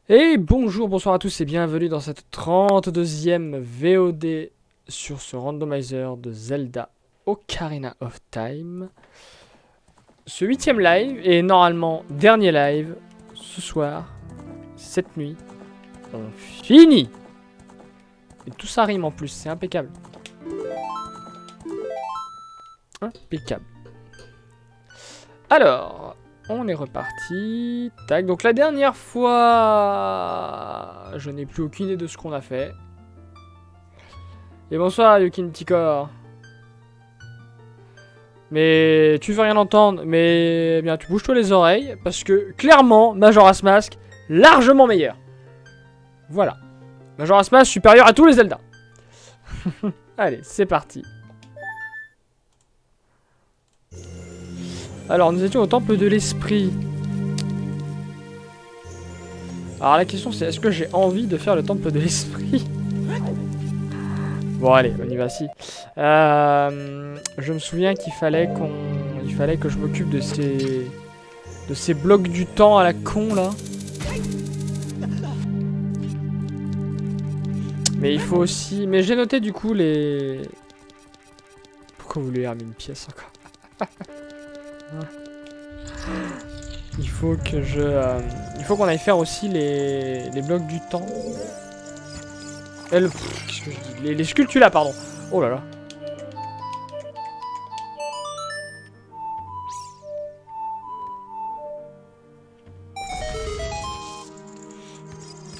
Et bonjour, bonsoir à tous et bienvenue dans cette 32e VOD sur ce randomizer de Zelda Ocarina of Time. Ce 8e live et normalement dernier live ce soir, cette nuit, on finit. Et tout ça rime en plus, c'est impeccable. Impeccable. Alors, on est reparti. Tac, donc la dernière fois, je n'ai plus aucune idée de ce qu'on a fait. Et bonsoir Yukin Tikor. Mais tu veux rien entendre, mais eh bien tu bouges-toi les oreilles, parce que clairement, Majora's Mask, largement meilleur. Voilà. Majora's Mask supérieur à tous les Zelda. Allez, c'est parti. Alors, nous étions au temple de l'esprit. Alors la question c'est, est-ce que j'ai envie de faire le temple de l'esprit? Bon allez, on y va si. Je me souviens qu'il fallait que je m'occupe de ces blocs du temps à la con là. Mais il faut aussi... Mais j'ai noté du coup les... Pourquoi vous voulez armer une pièce encore? Il faut que il faut qu'on aille faire aussi les blocs du temps. Qu'est-ce que je dis? Les sculptures là, pardon. Oh là là.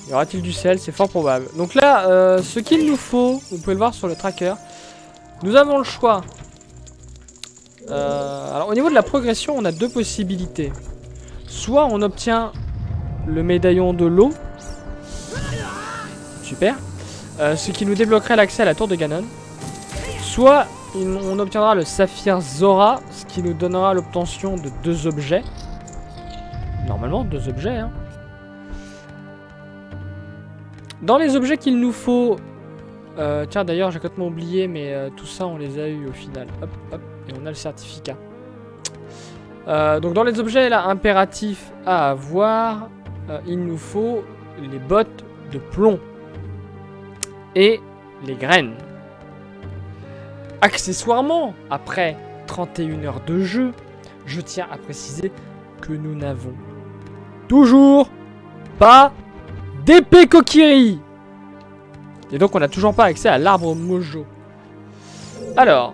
Y aura-t-il du sel? C'est fort probable. Donc là, ce qu'il nous faut, vous pouvez le voir sur le tracker, nous avons le choix. Alors au niveau de la progression, on a deux possibilités. Soit on obtient le médaillon de l'eau. Super. Ce qui nous débloquerait l'accès à la tour de Ganon. Soit on obtiendra le saphir Zora, ce qui nous donnera l'obtention de deux objets. Normalement, deux objets, hein. Dans les objets qu'il nous faut... tiens, d'ailleurs, j'ai complètement oublié, mais tout ça, on les a eu au final. Hop, hop, et on a le certificat. Donc, dans les objets là, impératifs à avoir, il nous faut les bottes de plomb. Et les graines. Accessoirement, après 31 heures de jeu, je tiens à préciser que nous n'avons toujours pas d'épée Kokiri. Et donc on n'a toujours pas accès à l'arbre Mojo. Alors,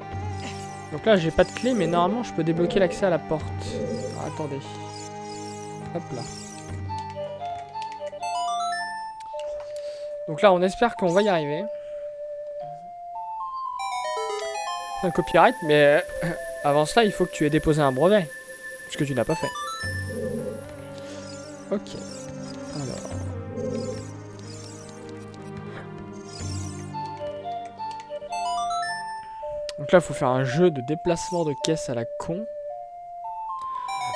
donc là j'ai pas de clé, mais normalement je peux débloquer l'accès à la porte. Alors, attendez. Hop là. Donc là on espère qu'on va y arriver. Un copyright, mais avant cela il faut que tu aies déposé un brevet. Ce que tu n'as pas fait. Ok. Alors... Donc là, il faut faire un jeu de déplacement de caisse à la con.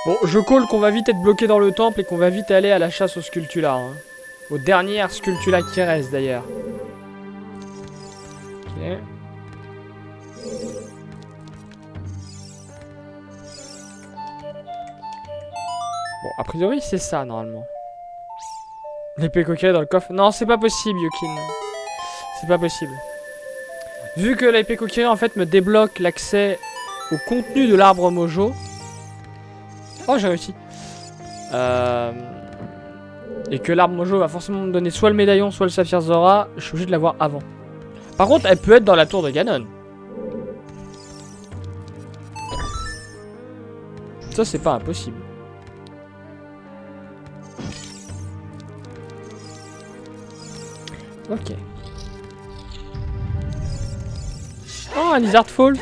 Bon, je call qu'on va vite être bloqué dans le temple et qu'on va vite aller à la chasse aux sculptures. Hein. Aux dernières sculptures qui restent d'ailleurs. Ok. Bon, a priori, c'est ça normalement. L'épée coquille dans le coffre. Non, c'est pas possible, Yukin. C'est pas possible. Vu que l'épée Kokiri en fait me débloque l'accès au contenu de l'arbre Mojo. Oh, j'ai réussi. Et que l'arbre Mojo va forcément me donner soit le médaillon, soit le saphir Zora. Je suis obligé de l'avoir avant. Par contre, elle peut être dans la tour de Ganon. Ça, c'est pas impossible. Ok. Oh, un Lizard Fall.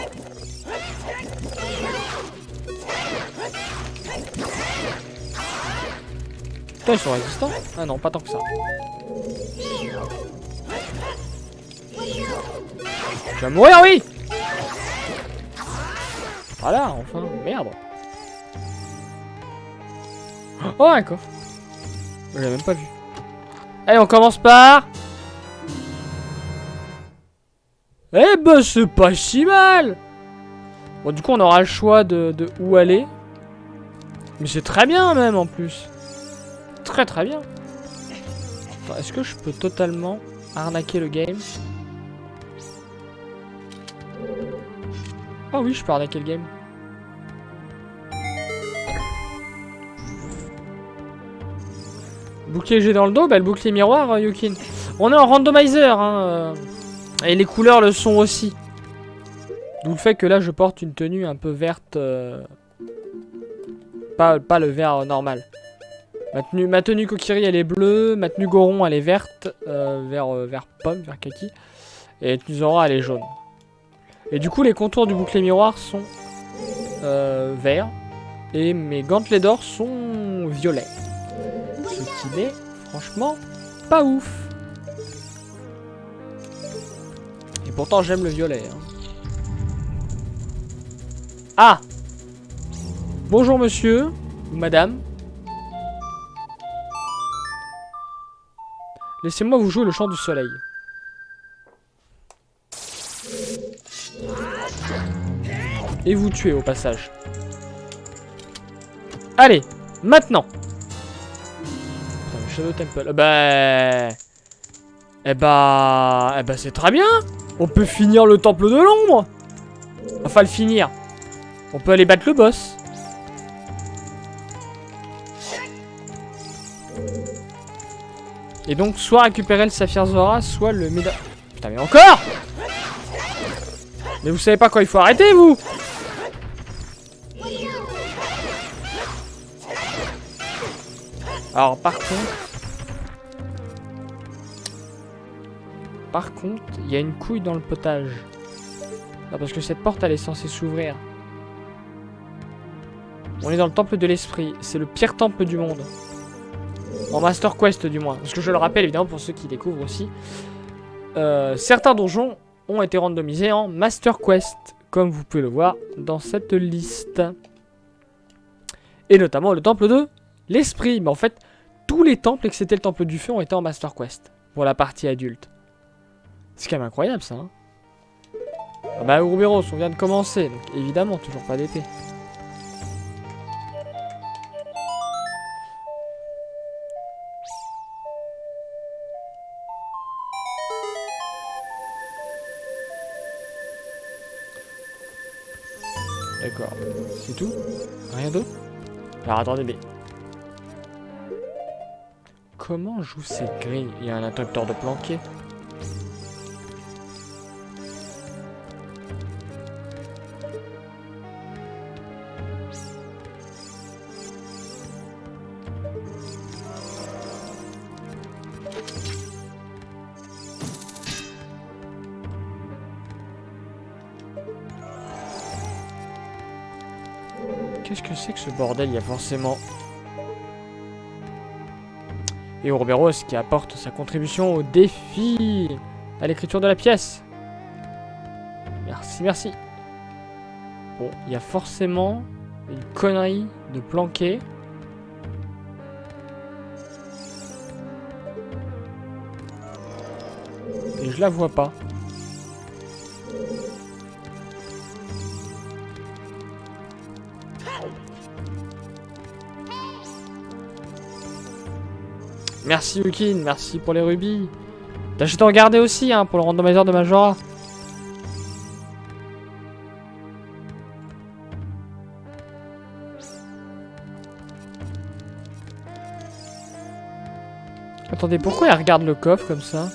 Putain, ils sont résistants. Ah non, pas tant que ça. Tu vas mourir, oui. Voilà, enfin. Merde. Oh, un coffre. Je l'ai même pas vu. Allez, on commence par... Eh ben, c'est pas si mal. Bon, du coup, on aura le choix de où aller. Mais c'est très bien, même, en plus. Très, très bien. Attends, est-ce que je peux totalement arnaquer le game? Ah oui, je peux arnaquer le game. Bouclier G dans le dos, bah le bouclier miroir, Yukin. On est en randomizer, hein. Et les couleurs le sont aussi. D'où le fait que là, je porte une tenue un peu verte. Pas le vert normal. Ma tenue Kokiri, elle est bleue. Ma tenue Goron, elle est verte. Vert pomme, vert kaki. Et la tenue Zora, elle est jaune. Et du coup, les contours du bouclier miroir sont verts. Et mes gantelets d'or sont violets. Ce qui n'est franchement pas ouf. Et pourtant, j'aime le violet. Hein. Ah! Bonjour monsieur, ou madame. Laissez-moi vous jouer le chant du soleil. Et vous tuer au passage. Allez, maintenant. Shadow Temple. Eh bah, c'est très bien. On peut finir le temple de l'ombre. Enfin, le finir. On peut aller battre le boss. Et donc, soit récupérer le Saphir Zora, soit le Méda... Putain, mais encore! Mais vous savez pas quand il faut arrêter, vous! Alors, par contre, il y a une couille dans le potage. Non, parce que cette porte, elle est censée s'ouvrir. On est dans le temple de l'esprit. C'est le pire temple du monde. En Master Quest, du moins. Parce que je le rappelle, évidemment, pour ceux qui découvrent aussi. Certains donjons ont été randomisés en Master Quest. Comme vous pouvez le voir dans cette liste. Et notamment le temple de l'esprit. Mais en fait, tous les temples, excepté le temple du feu, ont été en Master Quest. Pour la partie adulte. C'est quand même incroyable, ça. Hein. Ah bah, Ouroboros, on vient de commencer. Donc, évidemment, toujours pas d'épée. D'accord. C'est tout? Rien d'autre? Alors attendez, mais... Comment joue cette grille? Il y a un interrupteur de planqué. Qu'est-ce que c'est que ce bordel? Il y a forcément... Et Ouroboros qui apporte sa contribution au défi à l'écriture de la pièce. Merci, merci. Bon, il y a forcément une connerie de planquer. Et je la vois pas. Merci Yukin, merci pour les rubis. T'as juste à regarder aussi hein, pour le randomizer de Majora. Attendez, pourquoi elle regarde le coffre comme ça?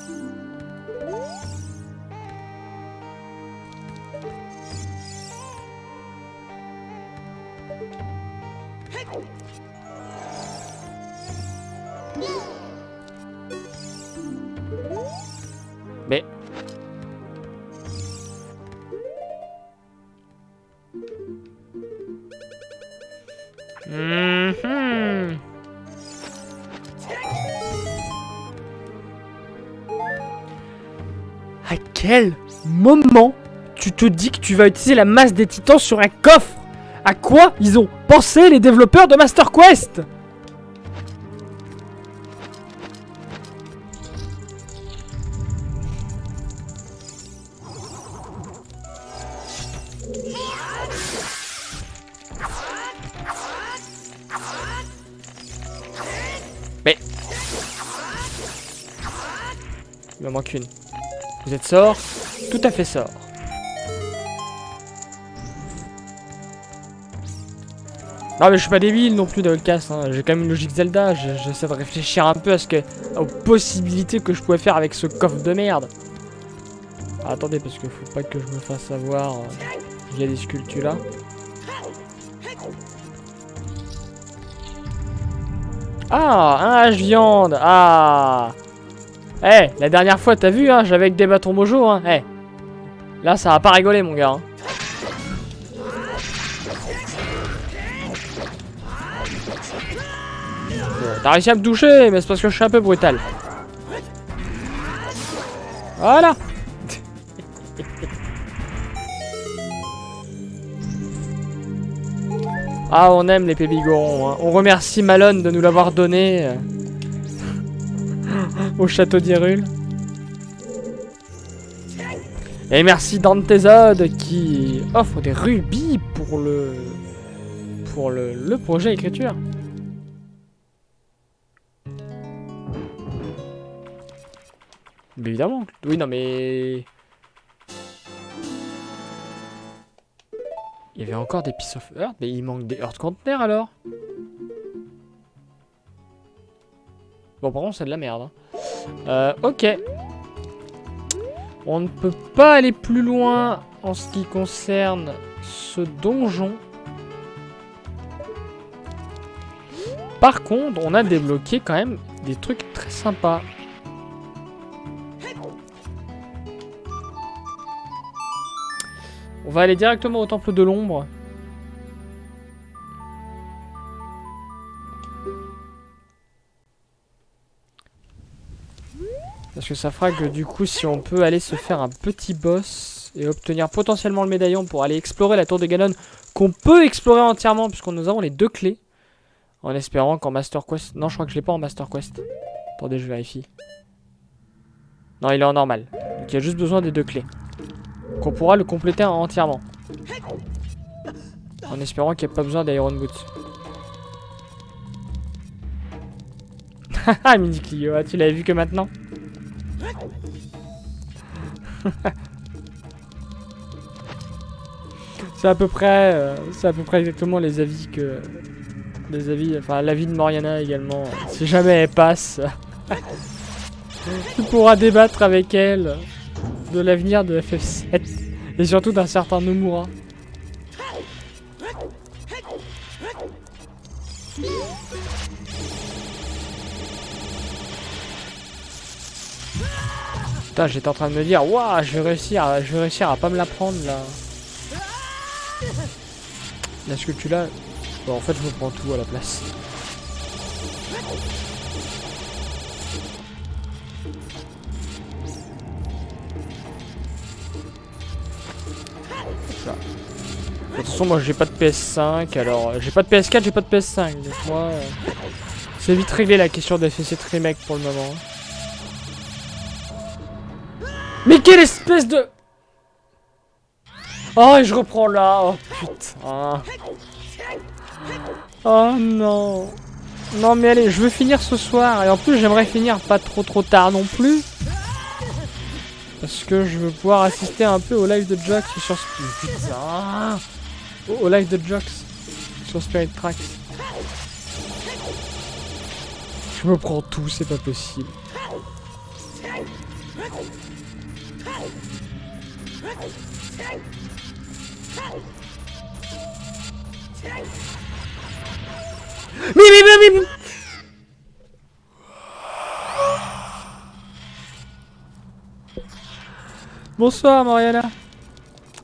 Mais... À quel moment tu te dis que tu vas utiliser la masse des titans sur un coffre? À quoi ils ont pensé les développeurs de Master Quest? Mais... me manque une. Vous êtes sort? Tout à fait sort. Non mais je suis pas débile non plus d'Outcast, hein. J'ai quand même une logique Zelda, j'essaie de réfléchir un peu aux possibilités que je pouvais faire avec ce coffre de merde. Ah, attendez, parce qu'il faut pas que je me fasse avoir via des sculptures là. Ah, un hache-viande. Ah. Eh, la dernière fois t'as vu, hein, j'avais avec des bâtons mojo, hein. Eh. Là ça va pas rigoler mon gars, hein. T'as réussi à me toucher, mais c'est parce que je suis un peu brutal. Voilà. Ah, on aime les pébigorons, hein. On remercie Malone de nous l'avoir donné au château d'Hyrule. Et merci Dantezod qui offre des rubis pour le projet écriture. Mais évidemment. Oui, non, mais... Il y avait encore des Piece of Earth, mais il manque des Earth Containers alors. Bon, par contre, c'est de la merde. Hein. Ok. On ne peut pas aller plus loin en ce qui concerne ce donjon. Par contre, on a débloqué quand même des trucs très sympas. On va aller directement au temple de l'ombre. Parce que ça fera que du coup, si on peut aller se faire un petit boss et obtenir potentiellement le médaillon pour aller explorer la tour de Ganon, qu'on peut explorer entièrement puisque nous avons les 2 clés. En espérant qu'en Master Quest... Non, je crois que je l'ai pas en Master Quest. Attendez, je vérifie. Non, il est en normal. Donc il y a juste besoin des 2 clés. Qu'on pourra le compléter entièrement. En espérant qu'il n'y a pas besoin d'Iron Boots. Haha, mini Clio, tu l'avais vu que maintenant? C'est à peu près exactement les avis que... enfin l'avis de Moriana également. Si jamais elle passe, tu pourras débattre avec elle de l'avenir de FF7 et surtout d'un certain Nomura. Putain, j'étais en train de me dire, waouh, je vais réussir à pas me la prendre là. La sculpture là. Bon, en fait, je me prends tout à la place. De toute façon, moi j'ai pas de PS5, alors j'ai pas de PS4, j'ai pas de PS5, donc moi c'est vite réglé la question de FF7 Remake pour le moment. Mais quelle espèce de... Oh, et je reprends là, oh putain. Oh non. Non mais allez, je veux finir ce soir, et en plus j'aimerais finir pas trop tard non plus. Parce que je veux pouvoir assister un peu au live de Jox sur... Putain. Au live de Jox sur Spirit Tracks. Je me prends tout, c'est pas possible. Mais. Bonsoir Mariana.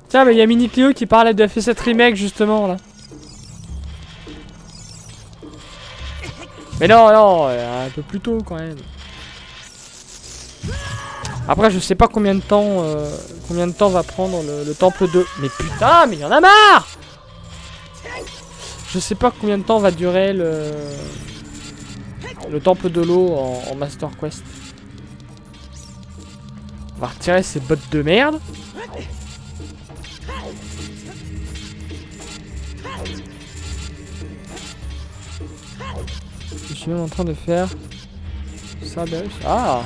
Tiens, mais il y a Mini Clio qui parlait de FF7 Remake justement là. Mais non, un peu plus tôt quand même. Après, je sais pas combien de temps va prendre le temple de... Mais putain, mais il y en a marre! Je sais pas combien de temps va durer le temple de l'eau en Master Quest. On va retirer ces bottes de merde. Je suis même en train de faire ça. Ah!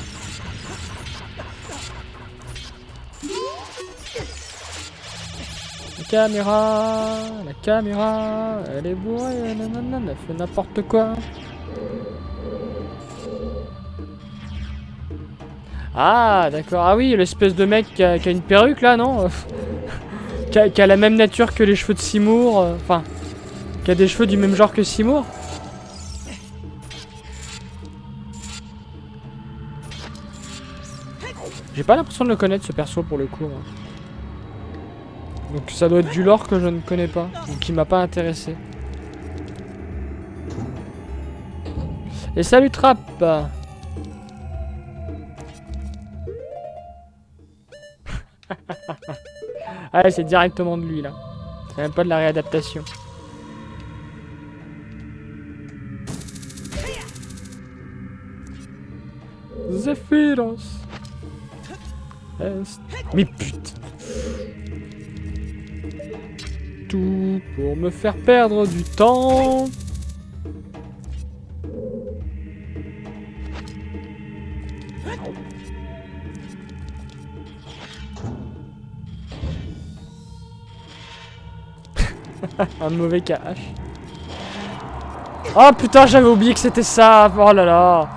la caméra, elle est bourrée, nanana, elle fait n'importe quoi. Ah, d'accord. Ah oui, l'espèce de mec qui a une perruque là, non? qui a la même nature que les cheveux de Seymour. Enfin, qui a des cheveux du même genre que Seymour. J'ai pas l'impression de le connaître ce perso pour le coup. Hein. Donc ça doit être du lore que je ne connais pas. Ou qui m'a pas intéressé. Et salut Trap. Ah c'est directement de lui là. C'est même pas de la réadaptation. Zephyros. Mais putain. Tout pour me faire perdre du temps. Un mauvais KH. Oh putain, j'avais oublié que c'était ça. Oh là là.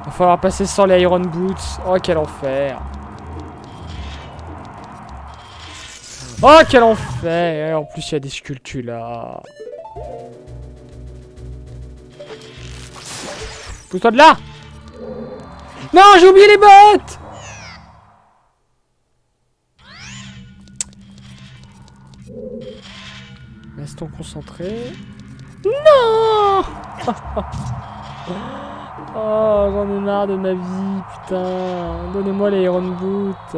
Va falloir passer sans les Iron Boots. Oh quel enfer. Oh quel enfer. Et en plus il y a des sculptures là. Pousse-toi de là. Non, j'ai oublié les bottes. Restons concentrés. Non. Oh, j'en ai marre de ma vie, putain. Donnez-moi les Iron Boots.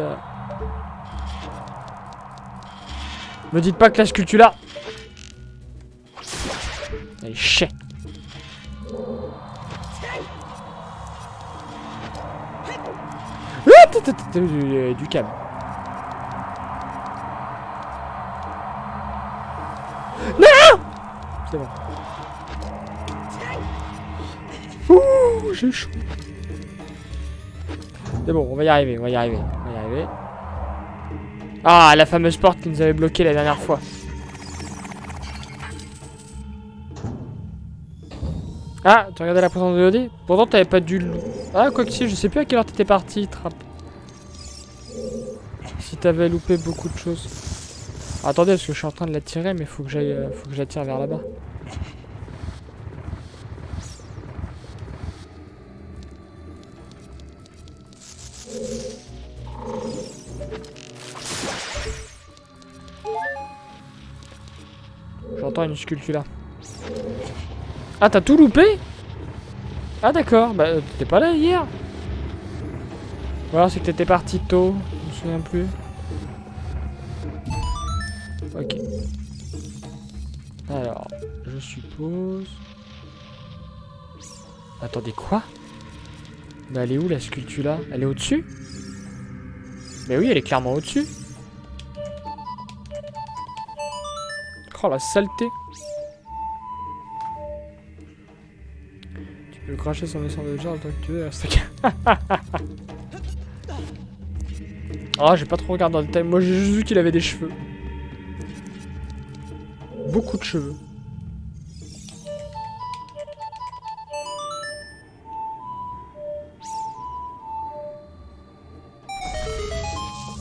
Me dites pas que la sculpture là. Elle est chais. Du calme. Non. C'est bon. Ouh, j'ai chaud. C'est bon, on va y arriver, on va y arriver, on va y arriver. Ah, la fameuse porte qui nous avait bloqué la dernière fois. Ah, tu regardais la présence de l'OD? Pourtant, t'avais pas dû... Ah, quoi que si, je sais plus à quelle heure t'étais parti, Trap. Si t'avais loupé beaucoup de choses. Ah, attendez, parce que je suis en train de la tirer, mais faut que je la tire vers là-bas. J'entends une sculpture là. Ah, t'as tout loupé? Ah, d'accord. Bah, t'étais pas là hier. Ou alors c'est que t'étais parti tôt. Je me souviens plus. Ok. Alors, je suppose... Attendez, quoi? Bah, elle est où la sculpture là? Elle est au-dessus? Mais oui, elle est clairement au-dessus. Oh la saleté. Tu peux cracher son essence de genre en tant que tu veux. Ah, j'ai pas trop regardé dans le détail. Moi, j'ai juste vu qu'il avait des cheveux. Beaucoup de cheveux.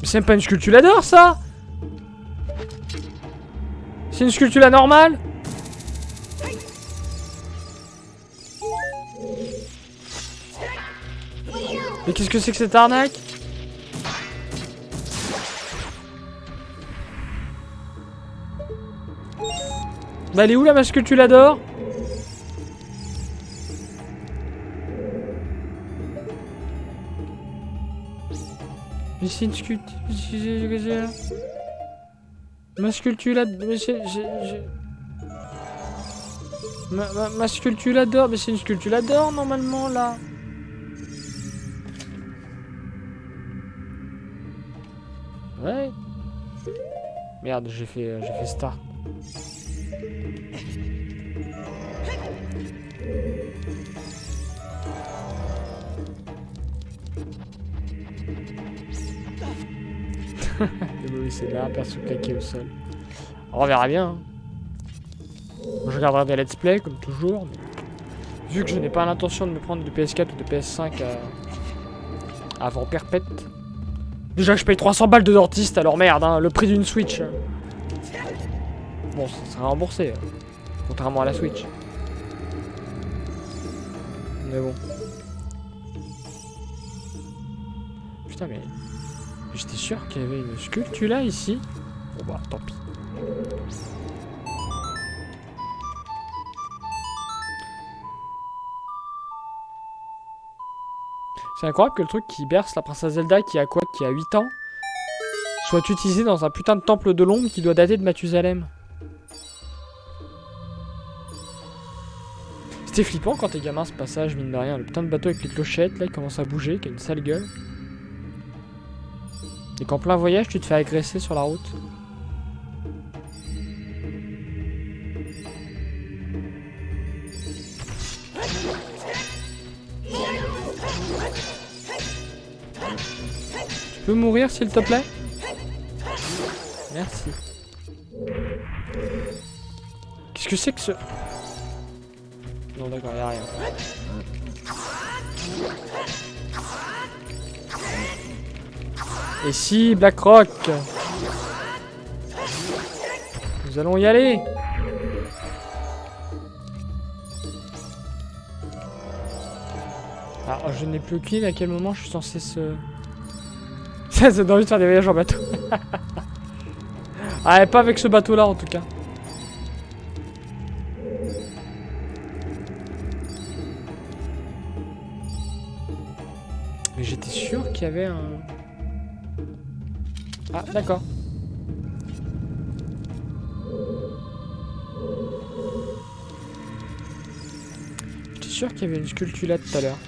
Mais c'est même pas une sculpture d'or, ça! C'est une sculpture normale? Mais qu'est-ce que c'est que cette arnaque? Bah elle est où la ma sculpture d'or? Mais c'est une sculpture... Ma sculpture là... Ma sculpture là d'or, mais c'est une sculpture là d'or normalement là. Ouais. Merde, j'ai fait start. C'est mauvais, c'est là, perso claqué au sol. On verra bien. Hein. Je regarderai des let's play comme toujours. Mais vu que je n'ai pas l'intention de me prendre de PS4 ou de PS5 avant perpète. Déjà que je paye 300 balles de dentiste, alors merde, hein, le prix d'une Switch. Bon, ça sera remboursé. Contrairement à la Switch. Mais bon. Putain, mais... J'étais sûr qu'il y avait une sculpture là, ici. Bon bah, tant pis. C'est incroyable que le truc qui berce la princesse Zelda, qui a quoi? Qui a 8 ans, soit utilisé dans un putain de temple de l'ombre qui doit dater de Mathusalem. C'était flippant quand t'es gamin ce passage, mine de rien. Le putain de bateau avec les clochettes, là, il commence à bouger, qui a une sale gueule. Et qu'en plein voyage, tu te fais agresser sur la route. Tu peux mourir, s'il te plaît? Merci. Qu'est-ce que c'est que ce... Non, d'accord, y'a rien. Et si, Blackrock, nous allons y aller. Alors, je n'ai plus aucune à quel moment je suis censé se... Ça donne envie de faire des voyages en bateau. Ah, pas avec ce bateau-là, en tout cas. Mais j'étais sûr qu'il y avait un... Ah, d'accord. J'étais sûr qu'il y avait une sculpture là tout à l'heure.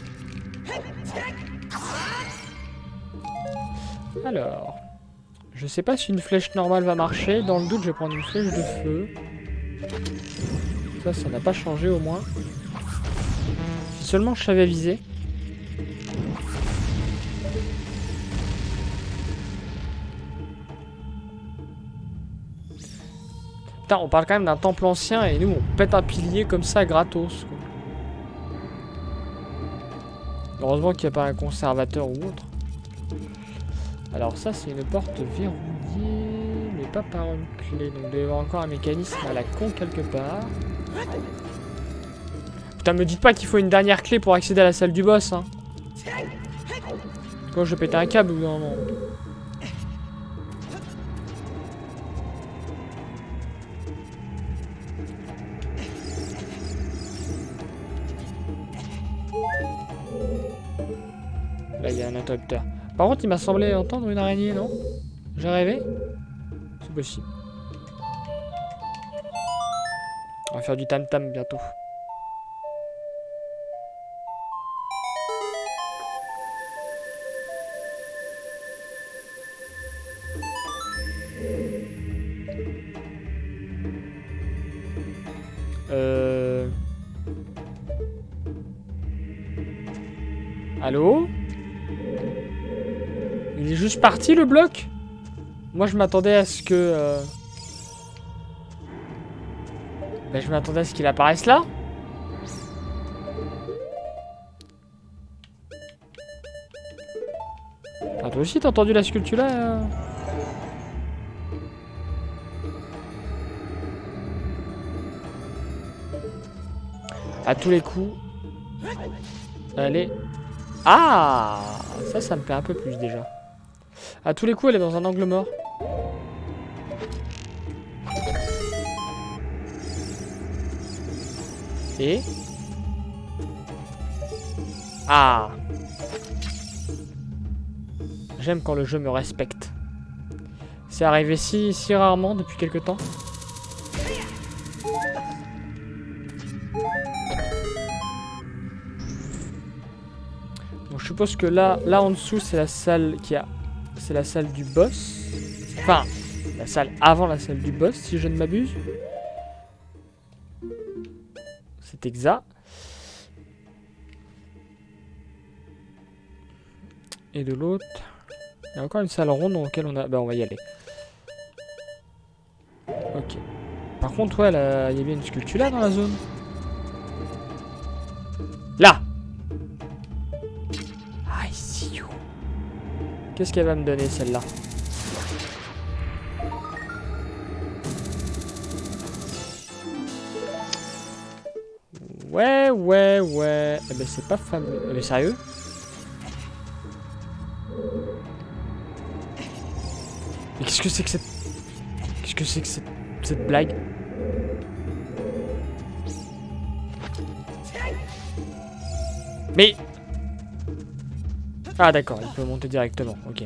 Alors... Je sais pas si une flèche normale va marcher. Dans le doute, je vais prendre une flèche de feu. Ça n'a pas changé au moins. Si seulement je savais viser. Putain, on parle quand même d'un temple ancien et nous, on pète un pilier comme ça gratos, quoi. Heureusement qu'il n'y a pas un conservateur ou autre. Alors ça, c'est une porte verrouillée, mais pas par une clé. Donc il doit y avoir encore un mécanisme à la con quelque part. Putain, me dites pas qu'il faut une dernière clé pour accéder à la salle du boss, hein. Quand je vais péter un câble ou non. Là, il y a un interrupteur. Par contre, il m'a semblé entendre une araignée, non? J'ai rêvé? C'est possible. On va faire du tam-tam bientôt. Allô? Il est juste parti le bloc? Moi je m'attendais à ce que... Ben, je m'attendais à ce qu'il apparaisse là. Ah, toi aussi t'as entendu la sculpture là? À tous les coups. Allez. Ah! Ça me plaît un peu plus déjà. À tous les coups, elle est dans un angle mort. Et... Ah! J'aime quand le jeu me respecte. C'est arrivé si rarement depuis quelque temps. Donc je suppose que là en dessous c'est la salle qui a... C'est la salle du boss. Enfin, la salle avant la salle du boss, si je ne m'abuse. C'est exact. Et de l'autre... Il y a encore une salle ronde dans laquelle on a... Bah on va y aller. Ok. contre, ouais, là, il y a bien une sculpture là dans la zone. Là! I see you. Qu'est-ce qu'elle va me donner, celle-là? Ouais. Eh ben, c'est pas fameux. Mais sérieux? Mais qu'est-ce que c'est que cette... Qu'est-ce que c'est que cette blague? Mais... Ah d'accord, il peut monter directement, ok.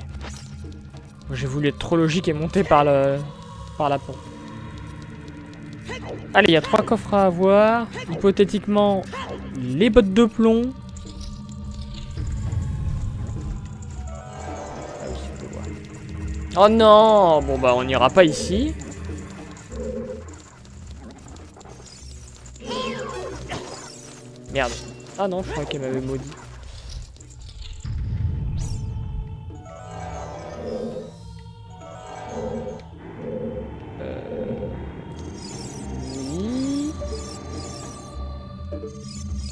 J'ai voulu être trop logique et monter par la pompe. Allez, il y a 3 coffres à avoir. Hypothétiquement, les bottes de plomb. Ah oui, je peux voir. Oh non! Bon bah on n'ira pas ici. Merde. Ah non, je crois qu'elle m'avait maudit. Oui.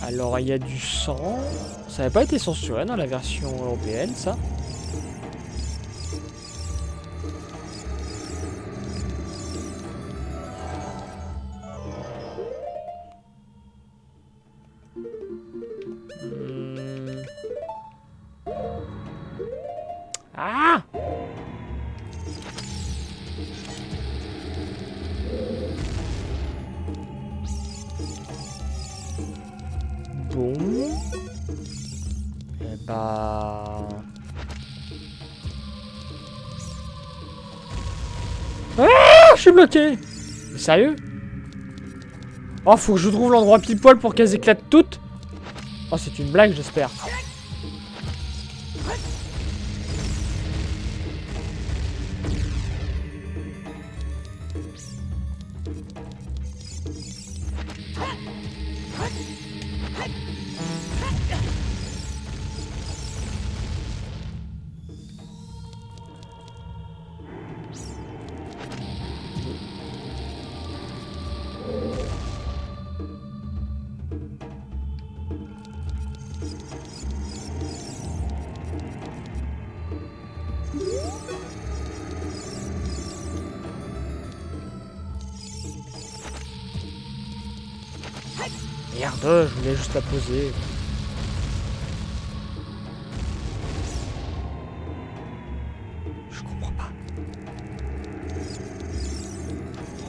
Alors il y a du sang. Ça n'avait pas été censuré dans la version européenne, ça. Ah! Bon. Eh bah... Ah! Je suis bloqué! Mais sérieux? Oh, faut que je trouve l'endroit pile poil pour qu'elles éclatent toutes? Oh, c'est une blague, j'espère. Merde, je voulais juste la poser. Je comprends pas.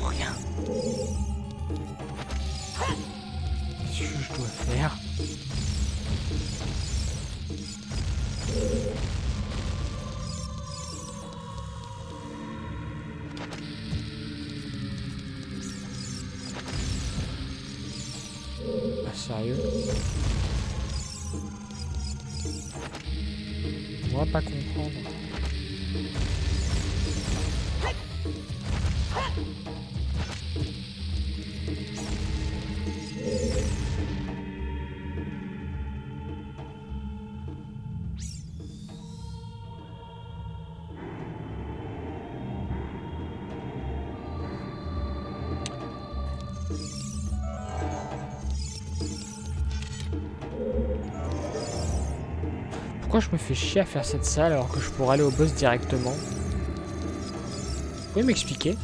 Rien. Qu'est-ce que je dois faire? Sérieux? On va pas comprendre. Pourquoi je me fais chier à faire cette salle alors que je pourrais aller au boss directement? Vous pouvez m'expliquer?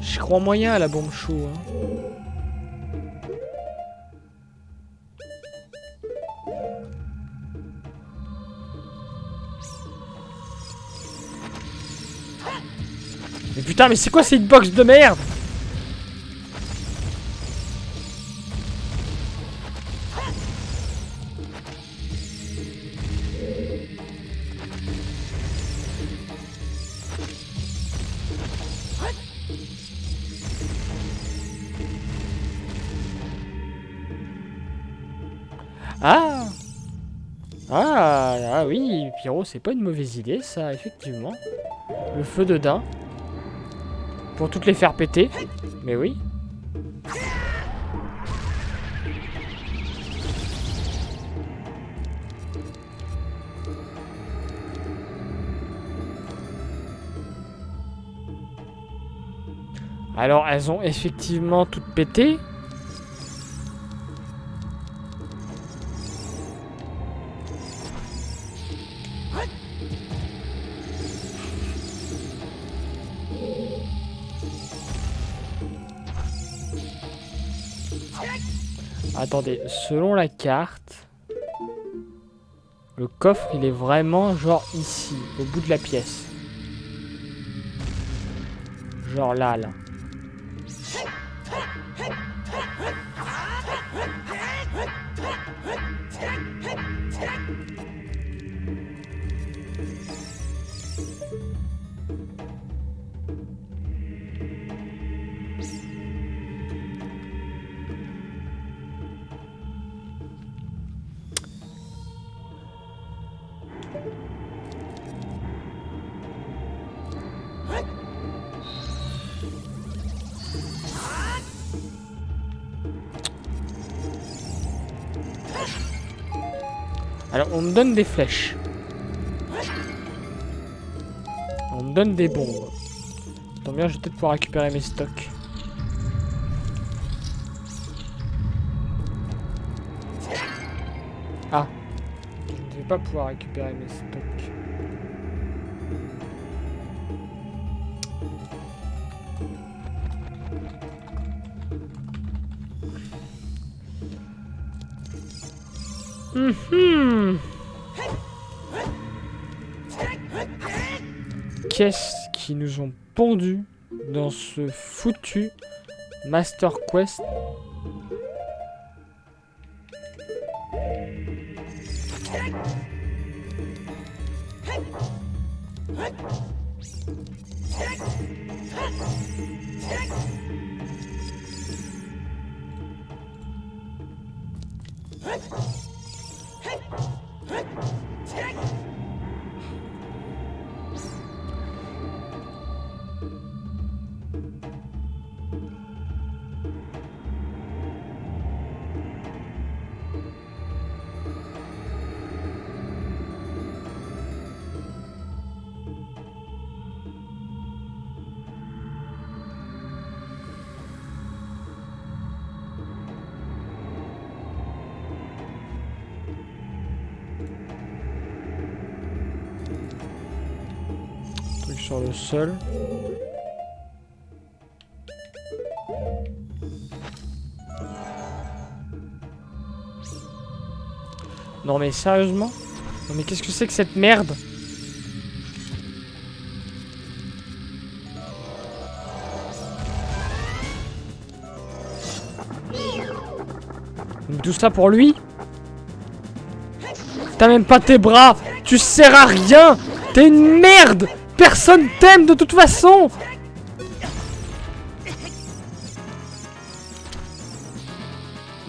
Je crois moyen à la bombe chou, hein. Mais putain, mais c'est quoi cette hitbox de merde? Ah! Ah oui, Pyro, c'est pas une mauvaise idée, ça, effectivement. Le feu de daim. Pour toutes les faire péter. Mais oui. Alors, elles ont effectivement toutes pété. Attendez, selon la carte, le coffre, il est vraiment genre ici, au bout de la pièce. Genre là. Alors, on me donne des flèches. On me donne des bombes. Tant bien, je vais peut-être pouvoir récupérer mes stocks. Ah. Je ne vais pas pouvoir récupérer mes stocks. Qu'est-ce qui nous ont pondu dans ce foutu Master Quest? Sur le sol. Non mais sérieusement? Non mais qu'est-ce que c'est que cette merde? Tout ça pour lui? T'as même pas tes bras! Tu sers à rien! T'es une merde! Personne t'aime de toute façon!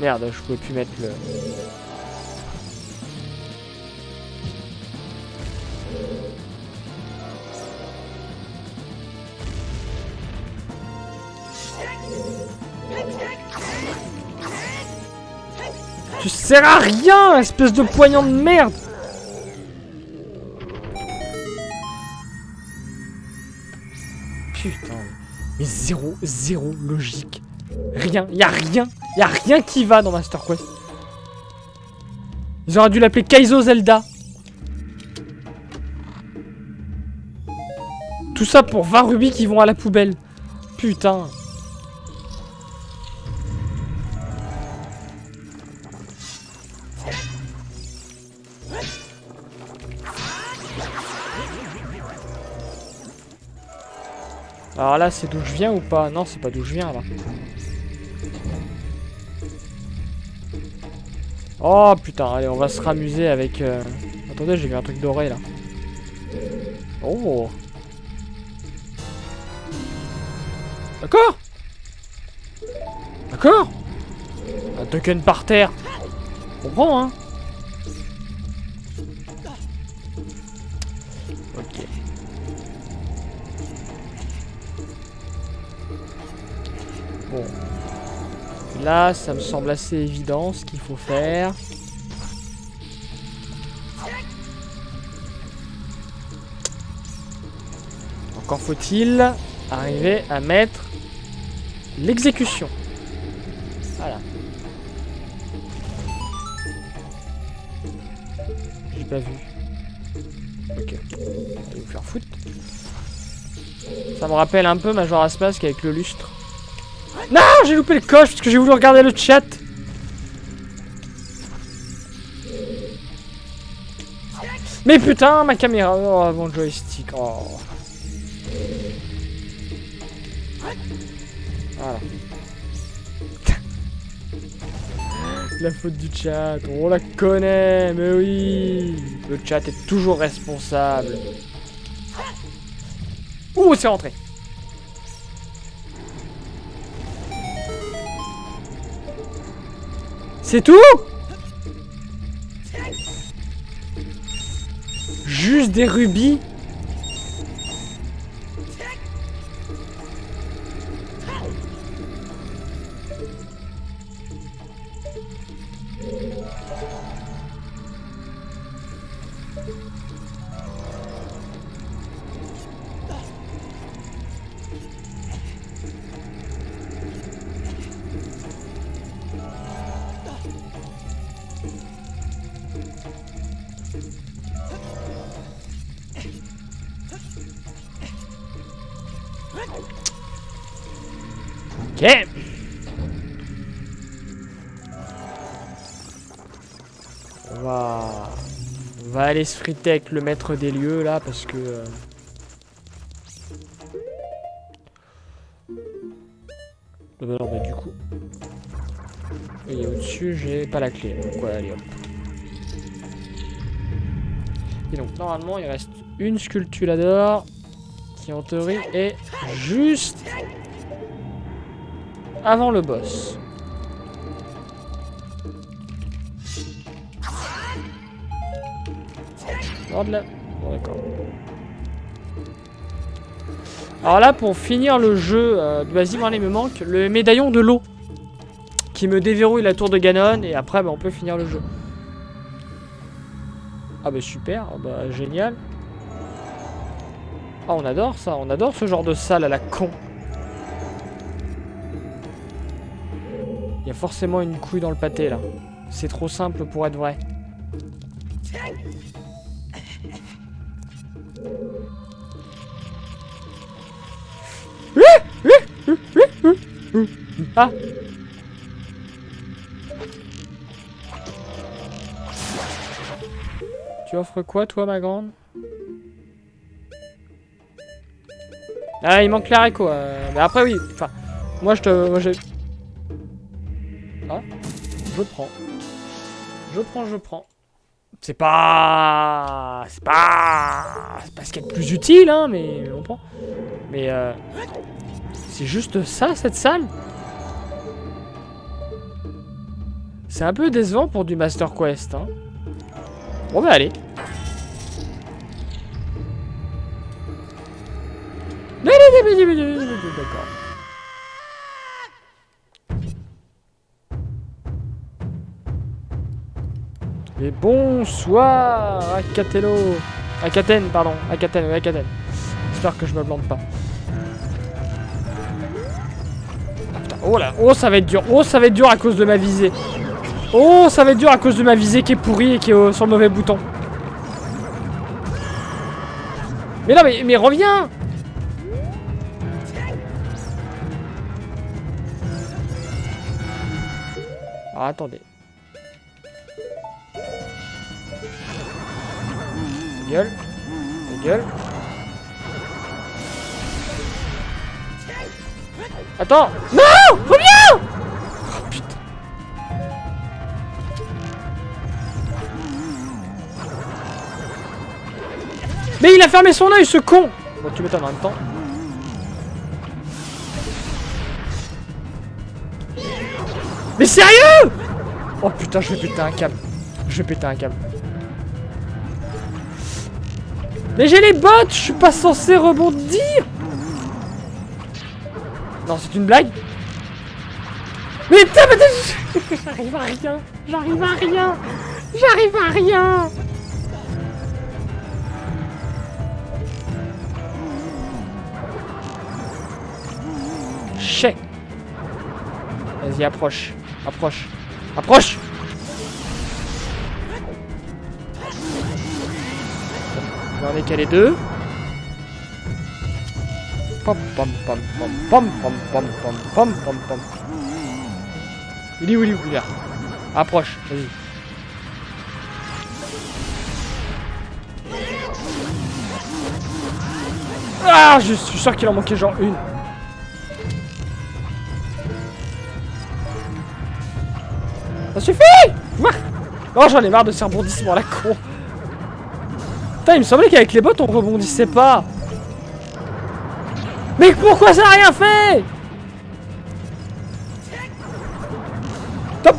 Merde, je pouvais plus mettre le... Tu sers à rien, espèce de poignant de merde! Putain, mais zéro logique. Rien, y a rien qui va dans Master Quest. Ils auraient dû l'appeler Kaizo Zelda. Tout ça pour 20 rubis qui vont à la poubelle. Putain. Alors là, c'est d'où je viens ou pas? Non, c'est pas d'où je viens là. Oh putain, allez, on va se ramuser avec... Attendez, j'ai vu un truc doré là. Oh. D'accord. D'accord. Un token par terre. On comprend, hein. Ok. Bon. Là, ça me semble assez évident ce qu'il faut faire. Encore faut-il arriver à mettre l'exécution. Voilà. J'ai pas vu. Ok. Allez vous faire foutre. Ça me rappelle un peu Majora's Mask avec le lustre. Non, j'ai loupé le coche parce que j'ai voulu regarder le chat. Mais putain, ma caméra. Oh, mon joystick. Oh. Voilà. La faute du chat, on la connaît, mais oui. Le chat est toujours responsable. Ouh, c'est rentré. C'est tout? Juste des rubis? Ok. On va aller se friter avec le maître des lieux là parce que... non mais du coup... Et au-dessus j'ai pas la clé. Donc voilà, allez hop. Et donc normalement il reste une sculptulador qui en théorie est juste avant le boss. Bon d'accord. Alors là pour finir le jeu, vas-y il me manque le médaillon de l'eau qui me déverrouille la tour de Ganon et après bah, on peut finir le jeu. Ah bah super, bah génial. Ah on adore ça, on adore ce genre de salle à la con. Il y a forcément une couille dans le pâté là. C'est trop simple pour être vrai. Ah. Tu offres quoi toi ma grande? Ah il manque l'Areco. Mais après oui. Enfin. Moi je... Ah. Je prends. Je prends. C'est pas ce qu'il y a de plus utile hein, mais on prend. Mais c'est juste ça cette salle. C'est un peu décevant pour du Master Quest hein. Bon bah allez. D'accord. Et bonsoir Akatello. Akaten, pardon. Akaten. J'espère que je me plante pas. Ah, putain. Oh là. Oh ça va être dur. Oh ça va être dur à cause de ma visée. Oh ça va être dur à cause de ma visée qui est pourrie et qui est sur le mauvais bouton. Mais non mais reviens. Ah, attendez. Gueule. Gueule. Attends. Non. Reviens. Oh putain. Mais il a fermé son œil ce con. Bon tu m'étonnes en même temps. Mais sérieux? Oh putain je vais péter un câble. Mais j'ai les bottes, je suis pas censé rebondir. Non c'est une blague. Mais putain, mais j'arrive à rien. J'arrive à rien. J'arrive à rien. Chais. Vas-y, approche. Approche. Approche. J'en ai calé deux. Pom pom pom pom pom pom pom pom pom pom pom. Il est où, il est où, il est là. Approche, vas-y. Ah, je suis sûr qu'il en manquait genre une. Ça suffit. Oh, j'en ai marre de ces rebondissements à la con. Putain, il me semblait qu'avec les bots, on rebondissait pas. Mais pourquoi ça a rien fait? Top.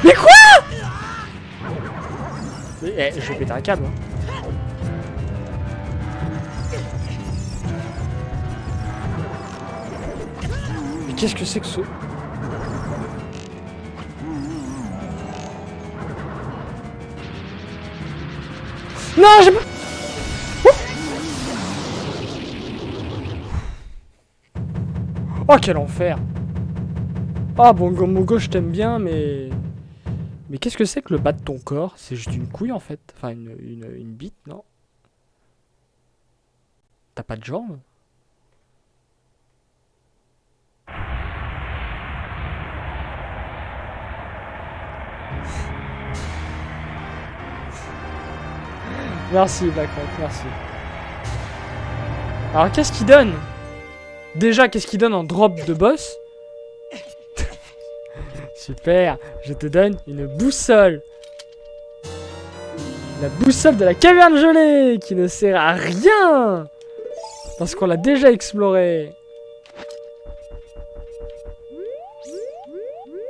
Mais quoi? Mais, je vais péter un câble. Mais qu'est-ce que c'est que ce... Non, j'ai pas... Oh, quel enfer. Ah, bon, Mongo, je t'aime bien, mais... Mais qu'est-ce que c'est que le bas de ton corps? C'est juste une couille, en fait. Enfin, une bite, non? T'as pas de jambes? Merci, Blackrock, merci. Alors, qu'est-ce qu'il donne? Déjà, qu'est-ce qu'il donne en drop de boss? Super, je te donne une boussole. La boussole de la caverne gelée, qui ne sert à rien parce qu'on l'a déjà explorée.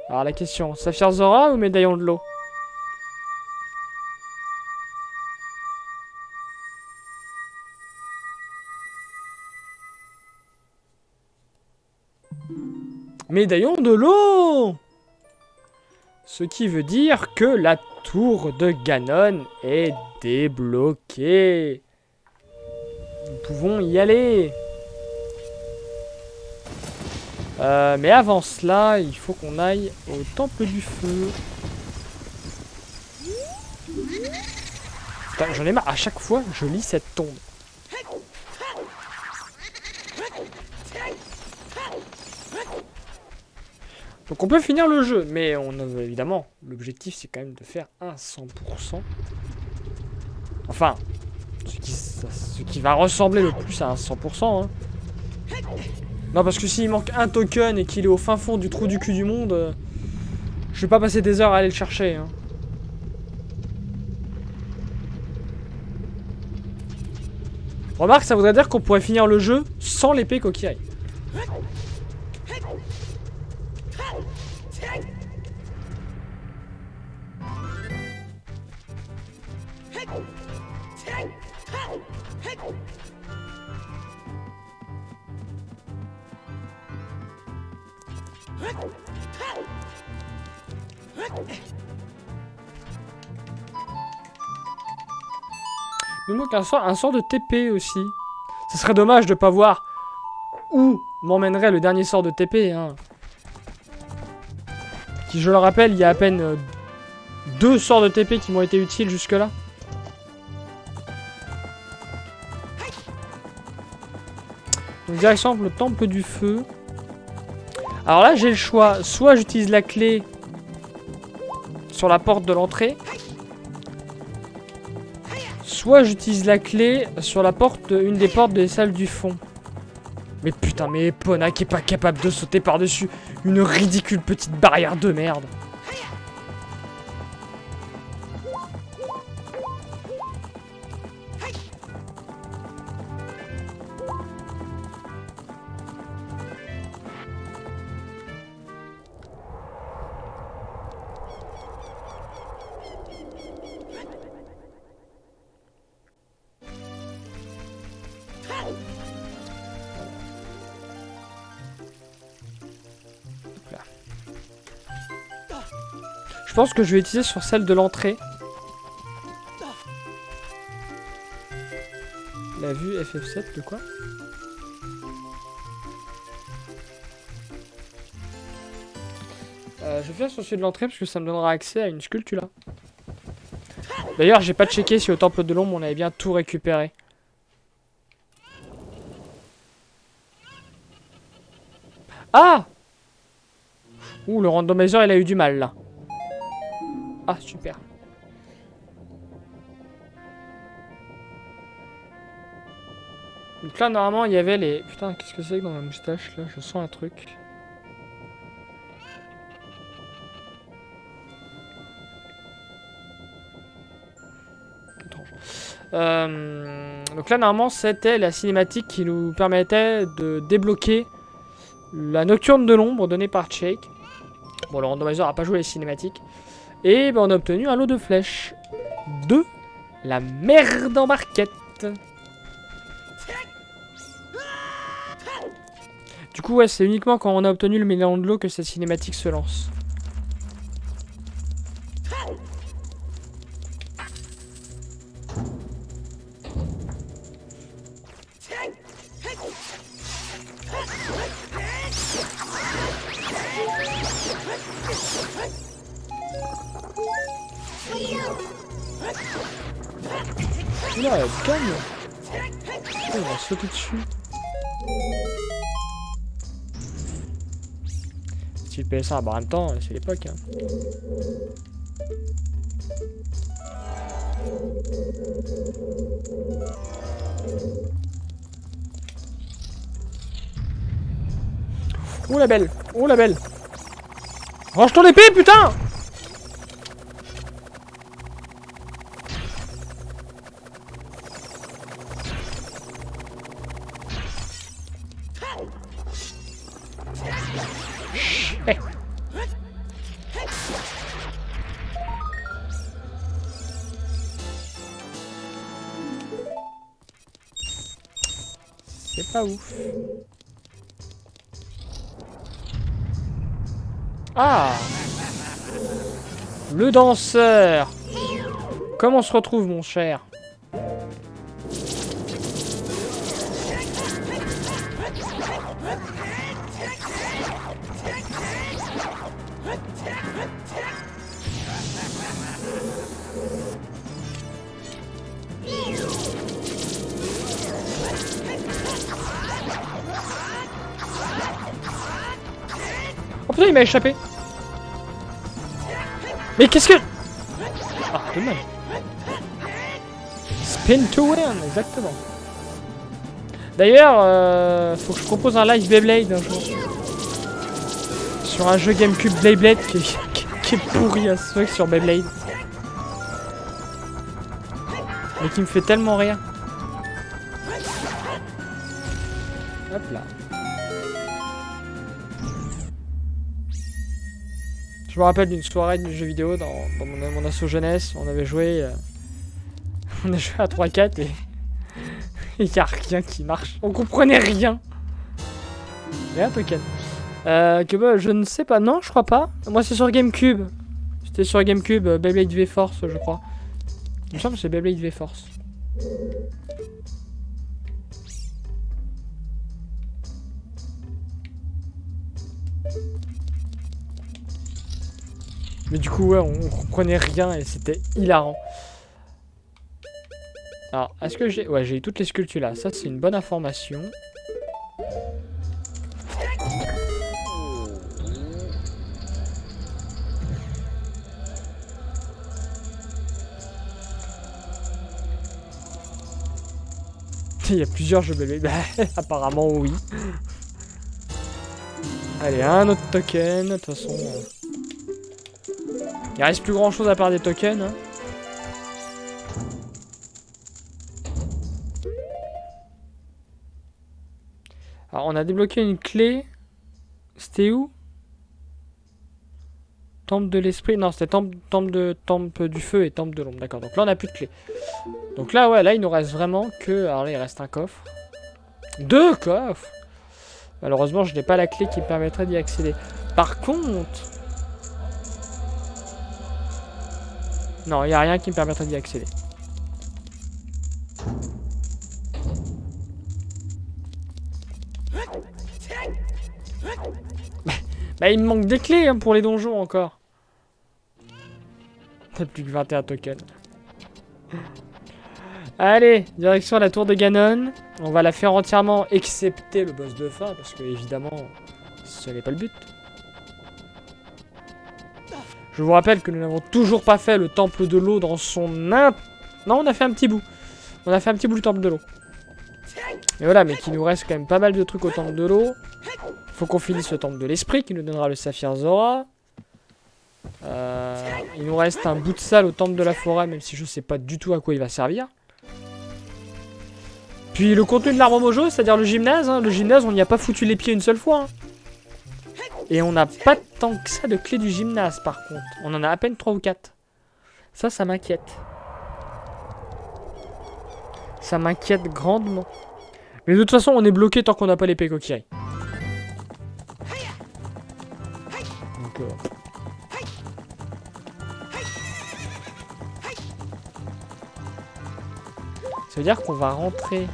Alors la question, Saphir Zora ou médaillon de l'eau? Médaillon de l'eau! Ce qui veut dire que la tour de Ganon est débloquée. Nous pouvons y aller. Mais avant cela, il faut qu'on aille au temple du feu. Putain, j'en ai marre. À chaque fois, je lis cette tombe. Donc on peut finir le jeu, mais on évidemment, l'objectif c'est quand même de faire un 100%. Enfin, ce qui va ressembler le plus à un 100%. Hein. Non, parce que s'il manque un token et qu'il est au fin fond du trou du cul du monde, je vais pas passer des heures à aller le chercher. Hein. Remarque, ça voudrait dire qu'on pourrait finir le jeu sans l'épée coquille. Il nous manque un sort de TP aussi. Ce serait dommage de pas voir où m'emmènerait le dernier sort de TP. Hein. Qui, je le rappelle, il y a à peine 2 sorts de TP qui m'ont été utiles jusque-là. Donc direction le temple du feu. Alors là, j'ai le choix. Soit j'utilise la clé sur la porte de l'entrée. Soit j'utilise la clé sur la porte, une des portes des salles du fond. Mais putain, mais Epona qui est pas capable de sauter par-dessus une ridicule petite barrière de merde. Je pense que je vais utiliser sur celle de l'entrée. La vue FF7 de quoi? Je vais faire sur celui de l'entrée parce que ça me donnera accès à une sculpture là. D'ailleurs, j'ai pas checké si au temple de l'ombre on avait bien tout récupéré. Ah! Ouh, le randomizer il a eu du mal là. Ah, super. Donc là, normalement, il y avait les... Putain, qu'est-ce que c'est que dans ma moustache là? Je sens un truc. Donc là, normalement, c'était la cinématique qui nous permettait de débloquer la nocturne de l'ombre donnée par Shake. Bon, le randomizer n'a pas joué les cinématiques. Et ben, on a obtenu un lot de flèches. De la merde en barquette. Du coup, ouais, c'est uniquement quand on a obtenu le mélange de l'eau que cette cinématique se lance. Oula, calme. Oh, on va sauter dessus. Si tu payes ça, bah en même temps, c'est l'époque. Hein. Oh la belle! Oh la belle! Range ton épée, putain! Hey. C'est pas ouf. Ah! Le danseur! Comment on se retrouve, mon cher? Oh putain, il m'a échappé! Mais qu'est-ce que... Ah, dommage. Spin to win, exactement. D'ailleurs, faut que je propose un live Beyblade un jour. Sur un jeu Gamecube Beyblade qui est pourri à ce fuck sur Beyblade. Mais qui me fait tellement rire. Hop là. Je me rappelle d'une soirée de jeux vidéo dans mon asso jeunesse. On avait joué... on a joué à 3-4 et... il n'y a rien qui marche. On comprenait rien. Il y a un token. Que bah, je ne sais pas. Non, je crois pas. Moi, c'est sur GameCube. C'était sur GameCube. Beyblade V-Force, je crois. Il me semble que c'est Beyblade V-Force. Mais du coup, ouais, on comprenait rien et c'était hilarant. Alors, est-ce que j'ai... Ouais, j'ai eu toutes les sculptures là. Ça, c'est une bonne information. Il y a plusieurs jeux bébés. Bah, apparemment, oui. Allez, un autre token. De toute façon... il reste plus grand chose à part des tokens. Hein. Alors, on a débloqué une clé. C'était où? Temple de l'esprit. Non, c'était temple du feu et temple de l'ombre. D'accord. Donc là, on n'a plus de clé. Donc là, ouais, là, il nous reste vraiment que... Alors là, il reste un coffre. 2 coffres. Malheureusement, je n'ai pas la clé qui me permettrait d'y accéder. Par contre... Non, il n'y a rien qui me permettrait d'y accéder. Bah, il me manque des clés hein, pour les donjons encore. T'as plus que 21 tokens. Allez, direction la tour de Ganon. On va la faire entièrement, excepté le boss de fin, parce que évidemment, ce n'est pas le but. Je vous rappelle que nous n'avons toujours pas fait le temple de l'eau dans son Non, on a fait un petit bout. On a fait un petit bout du temple de l'eau. Mais voilà, mais qu'il nous reste quand même pas mal de trucs au temple de l'eau. Faut qu'on finisse le temple de l'esprit qui nous donnera le saphir Zora. Il nous reste un bout de salle au temple de la forêt, même si je sais pas du tout à quoi il va servir. Puis le contenu de l'arbre mojo, c'est-à-dire le gymnase. Hein. Le gymnase, on n'y a pas foutu les pieds une seule fois. Hein. Et on n'a pas tant que ça de clés du gymnase, par contre. On en a à peine 3 ou 4. Ça m'inquiète. Ça m'inquiète grandement. Mais de toute façon, on est bloqué tant qu'on n'a pas l'épée Kokiri. Donc, ça veut dire qu'on va rentrer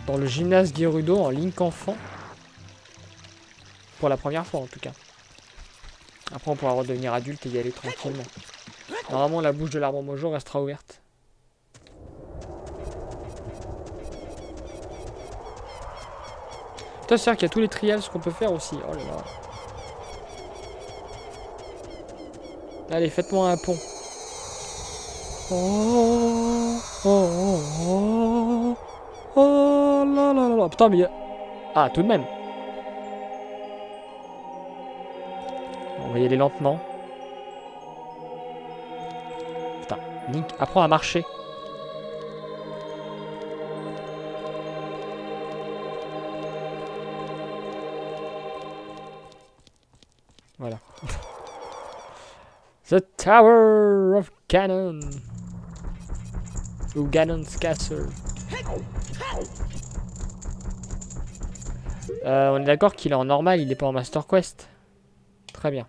dans le gymnase Gerudo en Link enfant. Pour la première fois en tout cas. Après on pourra redevenir adulte et y aller tranquillement. Normalement la bouche de l'arbre mojo restera ouverte. Putain, c'est-à-dire qu'il y a tous les trials qu'on peut faire aussi. Oh là là. Allez, faites-moi un pont. Oh, oh, oh, oh, oh là là là là. Putain, mais il y a... Ah, tout de même. On va y aller lentement. Putain, Link, apprends à marcher. Voilà. The Tower of Ganon. Ou Ganon's Castle. On est d'accord qu'il est en normal, il est pas en Master Quest. Très bien.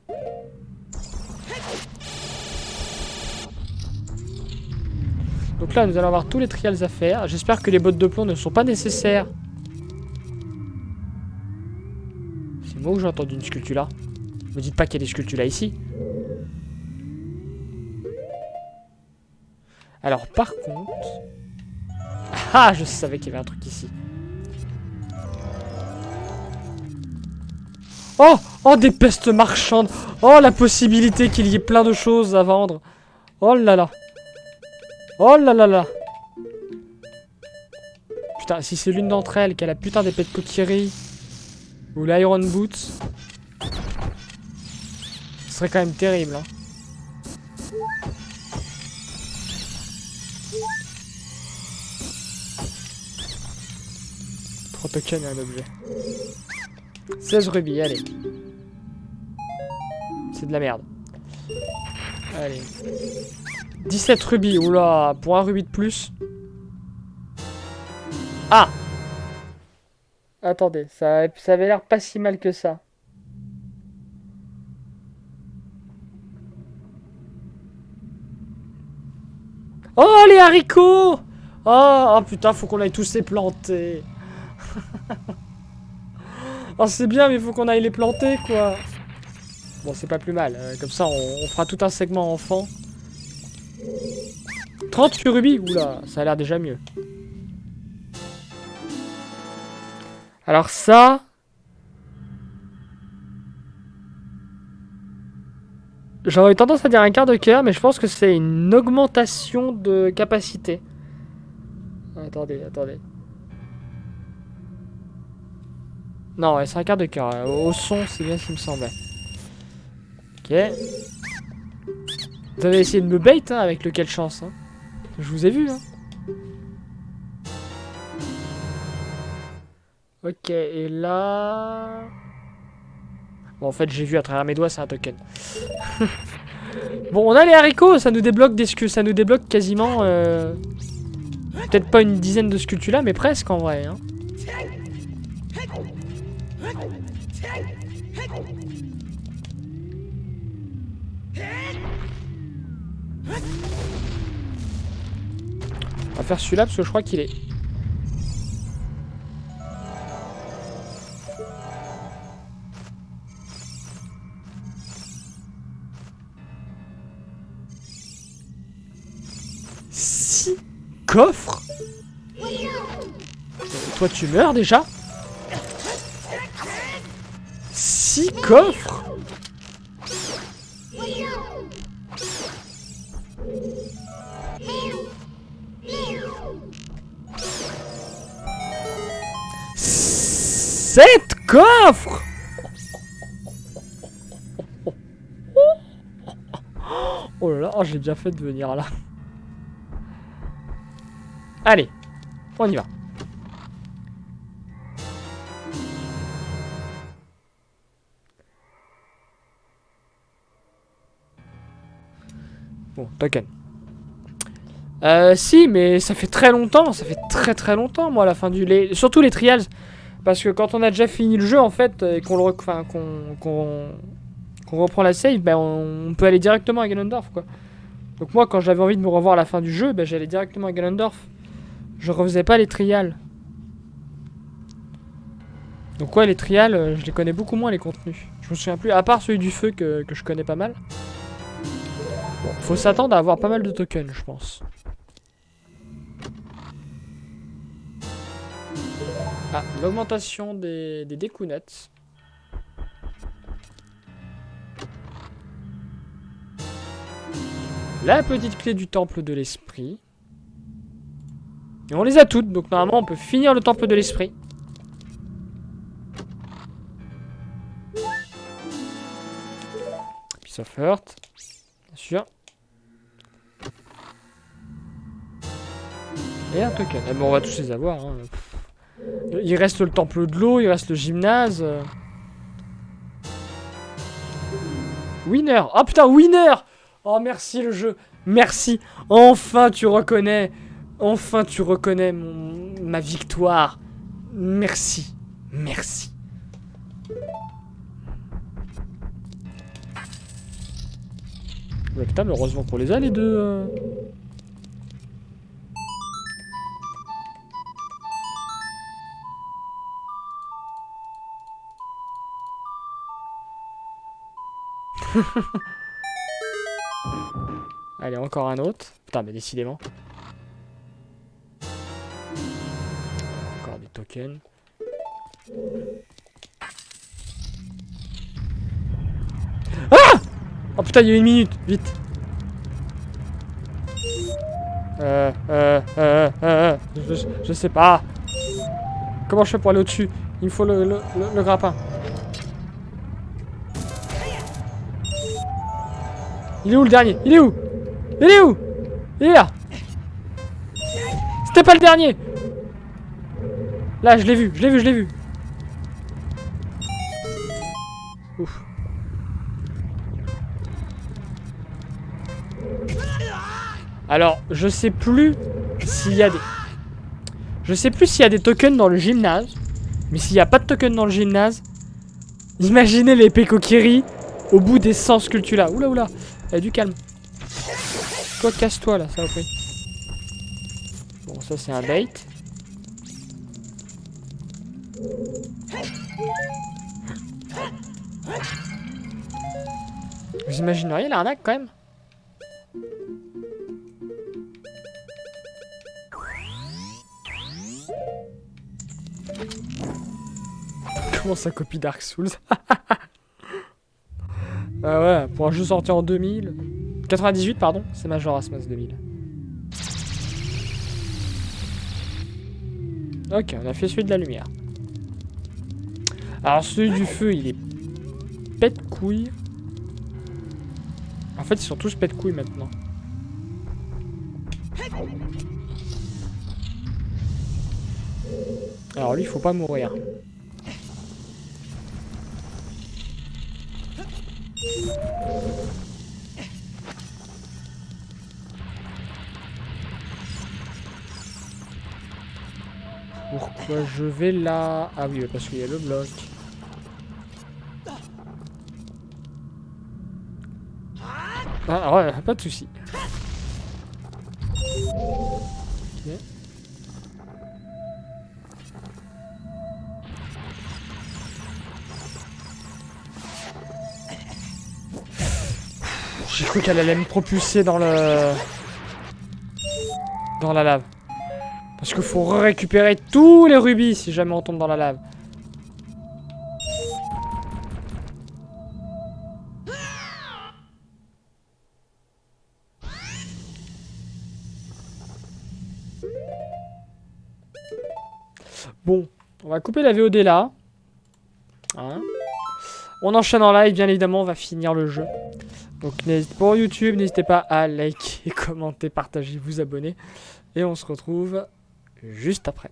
Donc là, nous allons avoir tous les trials à faire. J'espère que les bottes de plomb ne sont pas nécessaires. C'est moi où j'ai entendu une sculpture là. Me dites pas qu'il y a des sculptures là ici. Alors par contre... Ah, je savais qu'il y avait un truc ici. Oh, oh, des pestes marchandes. Oh, la possibilité qu'il y ait plein de choses à vendre. Oh là là. Oh là là là. Putain, si c'est l'une d'entre elles qui a la putain d'épée de Kokiri ou l'Iron Boots, ce serait quand même terrible, hein. Token et un objet. 16 rubis, allez. C'est de la merde. Allez. 17 rubis, oula, pour un rubis de plus. Ah! Attendez, ça avait l'air pas si mal que ça. Oh, les haricots! Oh, oh putain, faut qu'on aille tous les planter. Oh, c'est bien, mais il faut qu'on aille les planter, quoi. Bon, c'est pas plus mal. Comme ça, on fera tout un segment enfant. 38 rubis? Oula, ça a l'air déjà mieux. Alors ça... J'aurais tendance à dire un quart de cœur, mais je pense que c'est une augmentation de capacité. Attendez, attendez. Non, ouais, c'est un quart de cœur. Au son, c'est bien ce qui me semblait. Ok. Vous avez essayé de me bait, hein, avec le quelle chance. Hein. Je vous ai vu, hein. Ok, et là... Bon, en fait, j'ai vu à travers mes doigts, c'est un token. Bon, on a les haricots, ça nous débloque ça nous débloque quasiment... Peut-être pas une dizaine de sculptures là, mais presque en vrai, hein. faire celui-là parce que je crois qu'il est... Six coffres. Toi tu meurs déjà. 6 coffres. Sept coffres. Oh là là, j'ai bien fait de venir là. Allez, on y va. Bon, token. Si, mais ça fait très longtemps, ça fait très longtemps, moi, à la fin du... Surtout les trials. Parce que quand on a déjà fini le jeu, en fait, et qu'on reprend la save, ben on peut aller directement à Ganondorf, quoi. Donc moi, quand j'avais envie de me revoir à la fin du jeu, ben j'allais directement à Ganondorf. Je refaisais pas les trials. Donc ouais, les trials, je les connais beaucoup moins, les contenus. Je me souviens plus, à part celui du feu que je connais pas mal. Bon, faut s'attendre à avoir pas mal de tokens, je pense. Ah, l'augmentation des décounettes. La petite clé du temple de l'esprit. Et on les a toutes, donc normalement on peut finir le temple de l'esprit. Piece of Heart, bien sûr. Et un token. Ah, bon, on va tous les avoir. Hein. Il reste le temple de l'eau, il reste le gymnase. Winner. Oh putain, winner. Oh merci le jeu. Merci. Enfin tu reconnais. Enfin tu reconnais ma victoire. Merci. Merci. Ouais, putain, mais heureusement qu'on les a les deux. Allez, encore un autre. Putain, mais décidément. Encore des tokens. Ah! Oh putain, il y a une minute. Vite. Je sais pas. Comment je fais pour aller au-dessus? Il me faut le grappin. Il est où le dernier? Il est où? Il est où? Il est là. C'était pas le dernier. Là, je l'ai vu, je l'ai vu. Ouf. Alors, je sais plus s'il y a des... Je sais plus s'il y a des tokens dans le gymnase. Mais s'il n'y a pas de tokens dans le gymnase, imaginez l'épée Kokiri au bout des 100 sculptures là. Oula, oula. Du calme. Toi, casse-toi là, ça va pris. Bon, ça c'est un bait. Vous imagineriez l'arnaque quand même? Comment ça copie Dark Souls? Ah ouais, pour un jeu sorti en 2000... 98, pardon, c'est Majora's Mask 2000. Ok, on a fait celui de la lumière. Alors celui du feu, il est pète couille. En fait, ils sont tous pète couille maintenant. Alors lui, il faut pas mourir. Pourquoi je vais là? Ah oui, parce qu'il y a le bloc. Ah ouais, pas de soucis. Ok. J'ai cru qu'elle allait me propulser dans le... dans la lave. Parce qu'il faut récupérer tous les rubis si jamais on tombe dans la lave. Bon, on va couper la VOD là. Hein, on enchaîne en live, bien évidemment, on va finir le jeu. Donc pour YouTube, n'hésitez pas à liker, commenter, partager, vous abonner. Et on se retrouve juste après.